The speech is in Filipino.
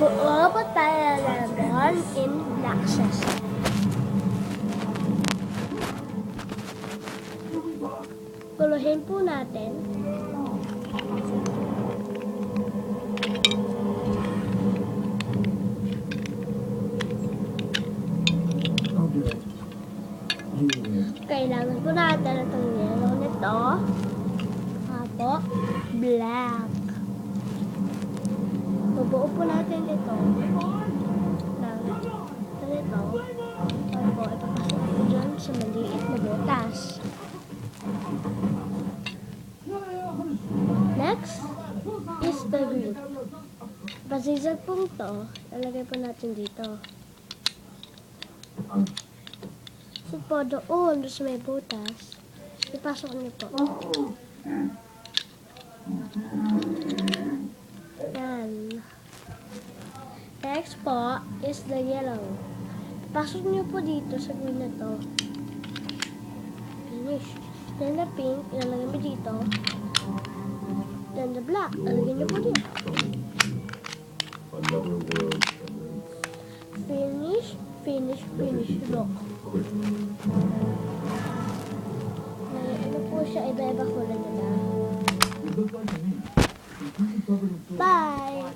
Buo po tayo lemon in black sesame. Kuluhin po natin. Kailangan po natin itong yellow nito. Apo, black. Bubuo po natin ito. Ito. Apo, ipapasok po dyan sa maliit na butas. Next is the green. Pasisag po ito. Lalagay po natin dito. So po doon sa may butas, ipasok niyo po. Yan. Next po is the yellow. Pasok niyo po dito sa green na to. Finish. Then the pink, ilalagay mo dito. Then the black, ilalagay niyo po dito. Finish, finish, finish. Look. Ano po siya, iba-iba kulay nila. Bye!